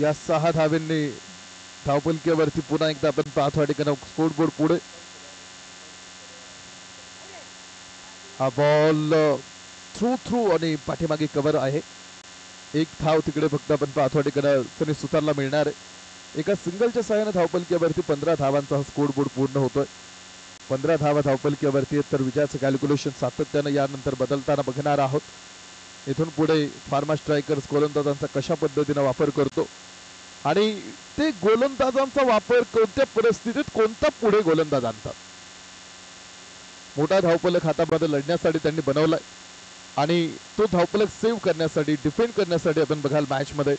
या 6 धावांनी धावपलकीवरती पुन्हा एकदा आपण पाहतो या ठिकाणी स्कोर बोर्ड पुढे हा बॉल थ्रू आणि पाठीमागे कव्हर आहे. एक धाव तिकडे फक्त आपण पाहतो या ठिकाणी सनी सुतारला मिळणार आहे. एका सिंगलच्या सहाय्याने धावपलकीवरती 15 धावांचा हा स्कोर बोर्ड पूर्ण होतोय. 15 धावा धावपलकीवरती तर विजयाचं कॅल्क्युलेशन सातत्यानं यानंतर बदलताना बघणार आहोत. इथून पुढे फार्मा स्ट्रायकर्स गोलंदाजांचा कशा पद्धतीने वापर करतो आणि ते गोलंदाजांचा वापर कोणत्या परिस्थितीत कोणता पुढे गोलंदाज आणतात. मोठा धावफलक हातामध्ये लढण्यासाठी त्यांनी बनवलाय आणि तो धावफलक सेव्ह करण्यासाठी डिफेंड करण्यासाठी आपण बघाल मॅच मध्ये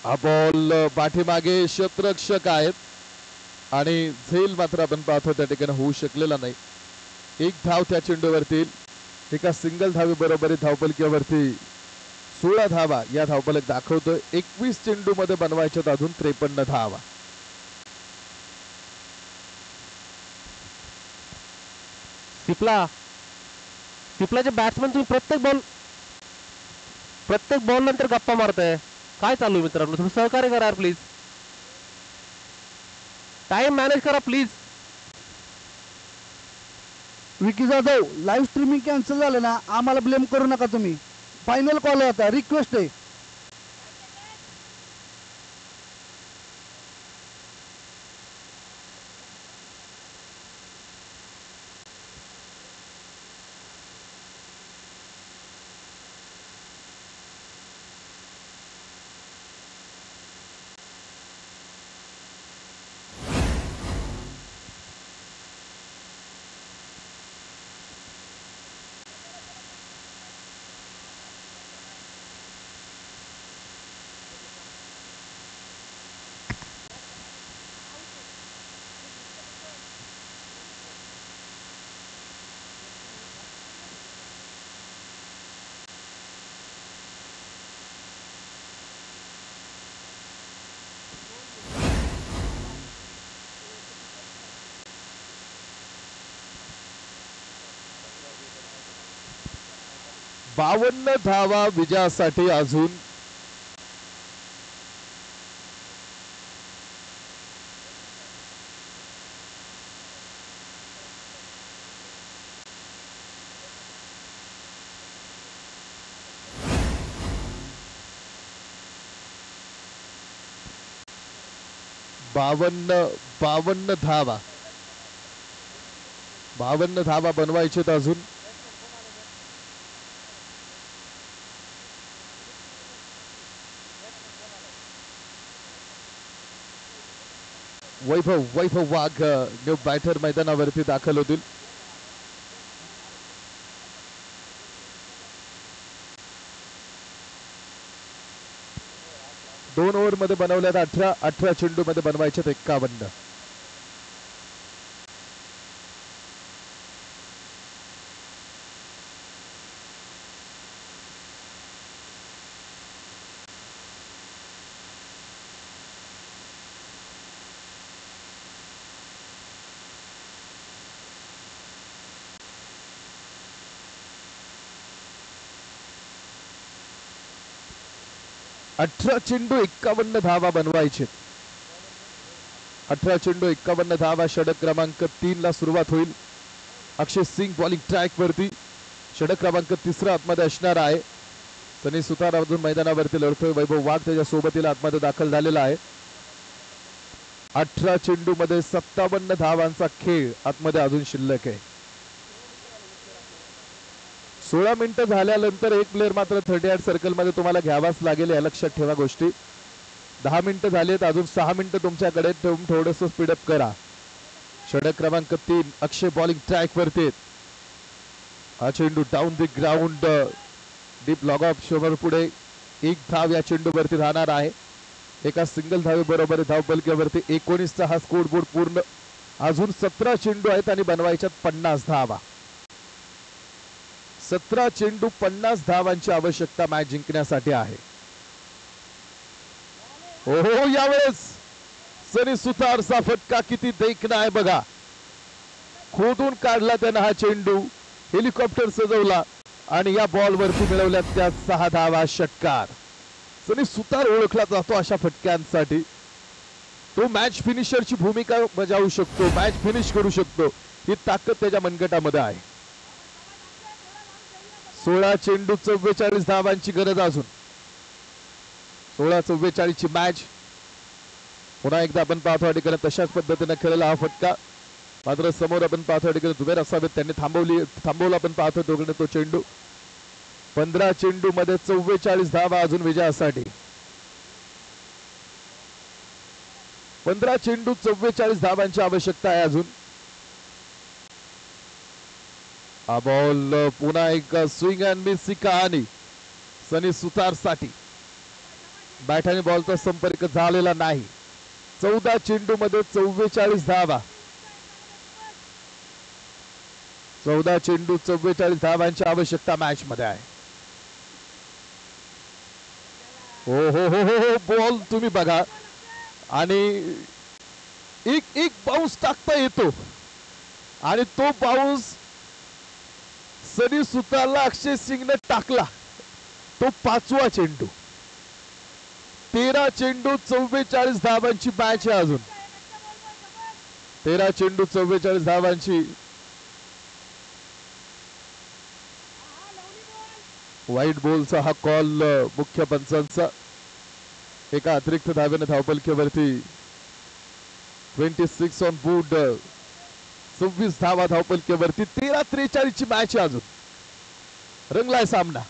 हा बॉल पाठीमागे क्षेत्ररक्षक आहेत आणि झेल मात्र आपण पाहतो त्या ठिकाणी होऊ शकलेला नाही. एक धाव त्या चेंडूवरती एका सिंगल धावे बरोबर धावफलकीवरती 16 धावा या धावफलक दाखवतोय. 21 चेंडू मध्ये बनवायच्यात अजून 53 धावा. सिप्लाचे बॅट्समन तुम्ही प्रत्येक बॉल नंतर गप्पा मारताय. काय चालू आहे मित्रांनो? थोडं सहकार्य करा प्लीज. टाइम मॅनेज करा please. Vicky Jadhav live streaming cancel झालं ना आम्हाला ब्लेम करू नका तुम्ही. फायनल कॉल होता रिक्वेस्ट आहे. बावन्न धावा विजयासाठी अजून. बावन्न धावा बनवायचे अजून. वैभव वाघ न्यू बॅटर मैदानावरती दाखल होतील. दोन ओव्हर मध्ये बनवल्यात 18 चेंडू मध्ये बनवायचे 51. अठरा चेंडू 51 धावा बनवायचे. 18 चेंडू 51 धावा. षटक क्रमांक 3 ला सुरुवात होईल. अक्षय सिंग बॉलिंग ट्रॅक वरती. षटक क्रमांक 3 आतमध्ये असणार आहे. सनी सुतार अजून मैदानावरती लढतोय. वैभव वाघ त्याच्या सोबतीला आतमध्ये दाखल झालेला आहे. 18 चेंडू मध्ये 57 धावांचा खेळ आतमध्ये अजून शिल्लक आहे. 16 मिनिटं झाल्यानंतर एक प्लेअर मात्र 38 सर्कल मध्ये तुम्हाला घ्यावाच लागेल. या लक्षात ठेवा गोष्टी. 10 मिनिटं झालीत. अजून 6 मिनिटं तुमच्याकडे ठेवून थोडंसं स्पीडअप करा. षटक क्रमांक 3 अक्षय बॉलिंग ट्रॅक वरती. हा चेंडू down the ground deep long off शोवर पुढे. एक धाव या चेंडूवरती राहणार आहे. एका सिंगल धावे बरोबर धावपलकीवरती 19चा हा स्कोर बोर्ड पूर्ण. अजून 17 चेंडू आहेत आणि बनवायच्यात 50 धावा. 17 चेंडू 50 धावांची आवश्यकता मॅच जिंकण्यासाठी आहे. ओहो, यावेळेस सनी सुतारचा फटका किती देखणा आहे बघा. खोदून काढला त्यानं हा चेंडू. हेलिकॉप्टर सजवला आणि या बॉल वरती मिळवल्या त्या 6 धावा. षटकार. सनी सुतार ओळखला जातो अशा फटक्यांसाठी. तो मॅच फिनिशरची भूमिका बजावू शकतो, मॅच फिनिश करू शकतो, ही ताकद त्याच्या मनगटामध्ये आहे. 16 चेंडू 44 धावांची गरज अजून. 16-44 ची मॅच. पुन्हा एकदा आपण पाहतो या ठिकाणी तशाच पद्धतीने खेळला हा फटका. मात्र समोर आपण पाहतो या ठिकाणी जुबेर असावेत, त्यांनी थांबवला आपण पाहतो दोघांनी तो चेंडू. 15 चेंडू मध्ये 44 धावा अजून विजयासाठी. 15 चेंडू 44 धावांची आवश्यकता आहे अजून. हा बॉल पुन्हा एक स्विंग अँड मिस ची कहाणी सनी सुतार साठी. बॅट आणि बॉलचा संपर्क झालेला नाही. 14 चेंडू मध्ये 44 धावा. 14 चेंडू 44 धावांची आवश्यकता मॅच मध्ये आहे. हो हो हो हो हो बॉल तुम्ही बघा आणि एक बाउन्स टाकता येतो आणि तो बाउन्स सनी सुतारला अक्षय सिंगने टाकला. तो 5वा चेंडू. 13 चेंडू 44 धावांची मॅच आहे अजून. 13 चेंडू 44 धावांची. वाईट बॉलचा हा कॉल मुख्य पंचांचा. एका अतिरिक्त धावेने धावपलकीवरती 26 ऑन बोर्ड. 26 धावा धावपलकीवरती. 13-43 ची मॅच आहे अजून. रंगलाय सामना.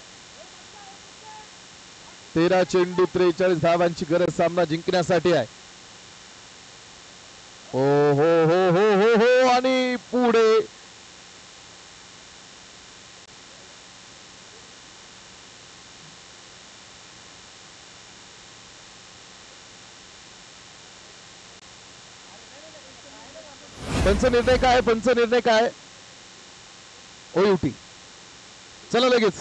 13 चेंडू 43 धावांची गरज सामना जिंकण्यासाठी आहे. हो हो हो हो हो हो आणि पुढे पंच निर्णय काय? पंच निर्णय काय? ओयूटी. चला लगेच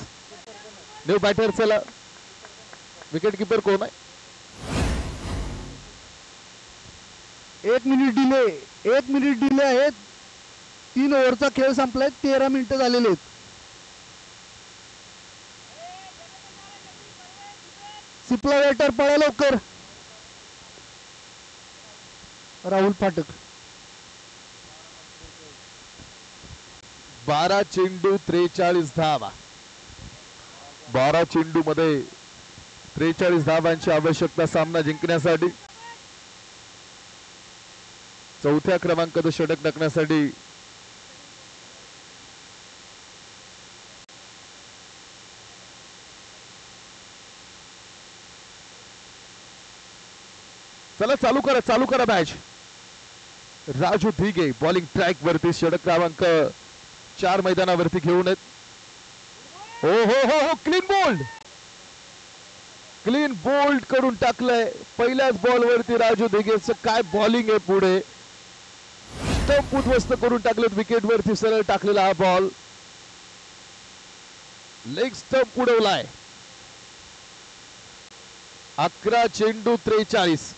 न्यू बॅटर. चला विकेट कीपर कोण आहे? 1 मिनिट डिले. 1 मिनिट डिले आहे. 3 ओव्हरचा खेळ संपलाय. 13 मिनिटं झालेले आहेत. सिपला वेटर पळा लवकर. राहुल फाटक. 12 चेंडू 43 धावा. 12 चेंडू मध्ये 43 धावांची आवश्यकता सामना जिंकण्यासाठी. 4थ्या क्रमांकाचं षटक टाकण्यासाठी चला चालू करा मॅच. राजू धिगे बॉलिंग ट्रॅक वरती षटक क्रमांक 4 मैदानावरती घेऊन आहेत. हो हो हो हो क्लीन बोल्ड. क्लीन बोल्ड करून टाकलंय. पहिल्याच बॉल वरती राजू धिगेचं काय बॉलिंग आहे. पुढे स्टंप उद्ध्वस्त करून टाकलेत. विकेट वरती सरळ टाकलेला हा बॉल. Leg stump उडवलाय. 11 चेंडू 43.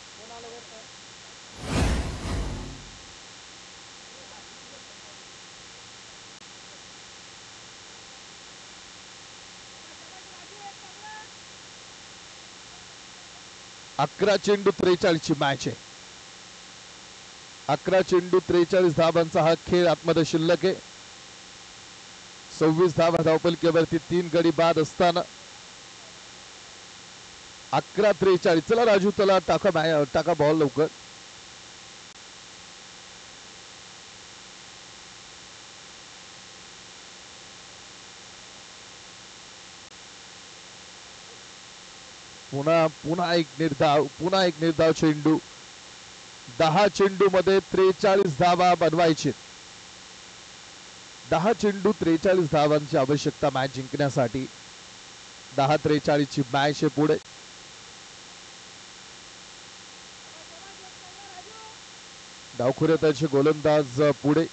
अकरा चेंडू 43 ची मॅच आहे. 11 चेंडू 43 धावांचा हा खेळ आतमध्ये शिल्लक आहे. 26 धावा धावपलकीवरती 3 गडी बाद असताना 11-43. चला राजू चला टाका बॉल लवकर. पुन्हा एक निर्धाव चेंडू. 10 चेंडू मध्ये 43 धावा बनवायचे. 10 चेंडू 43 धावांची आवश्यकता मॅच जिंकण्यासाठी. 10-43 ची मॅच आहे पुढे. डावखुऱ्याचे गोलंदाज पुढे.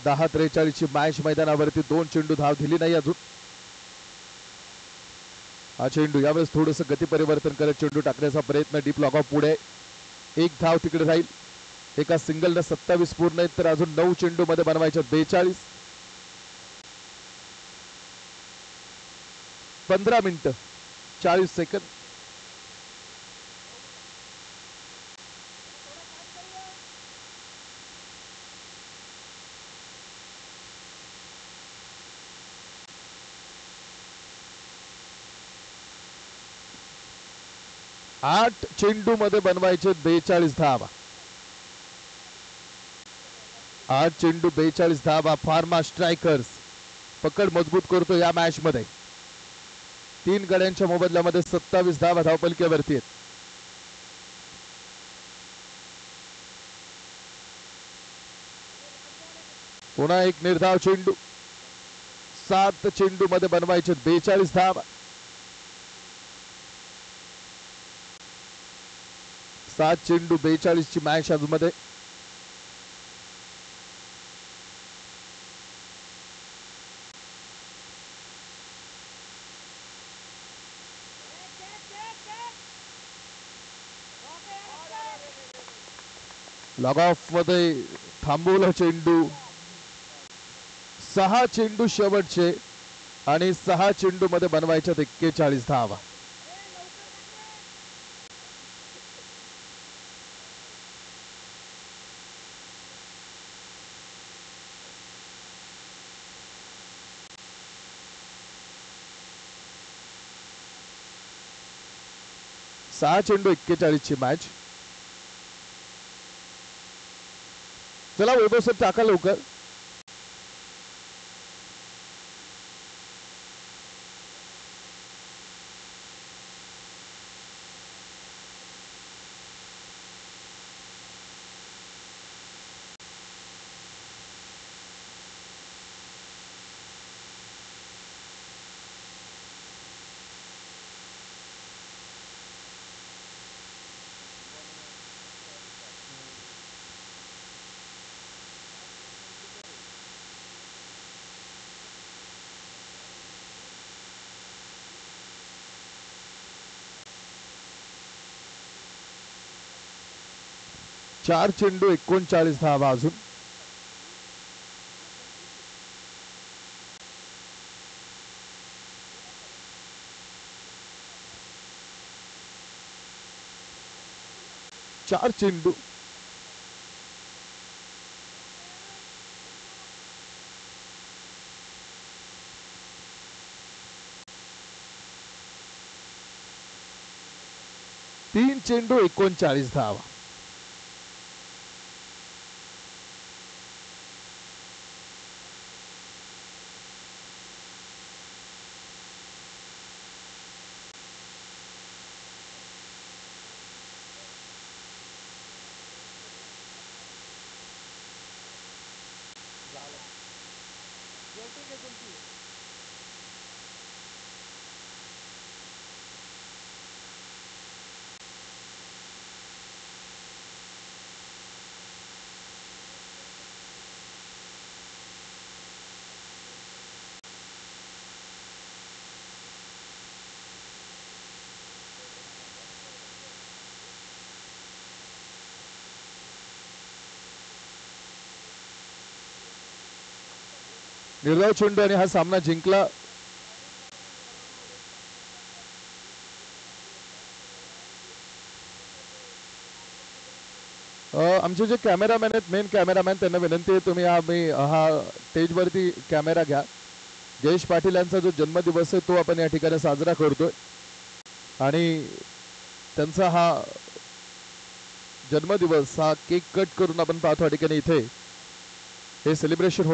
10-43 ची मॅच मैदानावरती. 2 चेंडू धाव दिली नाही अजून. हा चेंडू यावेळेस थोडस गती परिवर्तन करत चेंडू टाकण्याचा प्रयत्न. डीप लॉग ऑफ पुढे. 1 धाव तिकडे राहील. एका सिंगलने 27 पूर्ण आहेत तर अजून 9 चेंडू मध्ये बनवायचे 42. 15 मिनिटं 40 सेकंद. आठ चेंडू मध्ये बनवायचे 42 धावा. 8 चेंडू 42 धावा. फार्मा स्ट्रायकर्स पकड मजबूत करतो या मॅच मध्ये. 3 गड्यांच्या मोबदल्यामध्ये 27 धावा धावपलकेवरती आहेत. पुन्हा एक निर्धाव चेंडू. 7 चेंडू मध्ये बनवायचे 42 धावा. 7 चेंडू 42 ची मॅच अजूनमध्ये. लॉग ऑफ मध्ये थांबवलं चेंडू. 6 चेंडू शेवटचे आणि 6 चेंडू मध्ये बनवायच्यात 41 धावा. सहा चेंडू 41 ची मॅच. चला वैभव सर टाका लवकर. चार चेंडू 39 धावा अजून. चार चेंडू. तीन चेंडू 39 धावा. निर्धाव चेंडू आणि हा सामना जिंकला आमचे जे कॅमेरामॅन आहेत, मेन कॅमेरामॅन, त्यांना विनंती आहे तुम्ही हा स्टेजवरती कॅमेरा घ्या. जयेश पाटील यांचा जो जन्मदिवस आहे तो आपण या ठिकाणी साजरा करतोय आणि त्यांचा हा जन्मदिवस हा केक कट करून आपण पाहतो या ठिकाणी इथे हे सेलिब्रेशन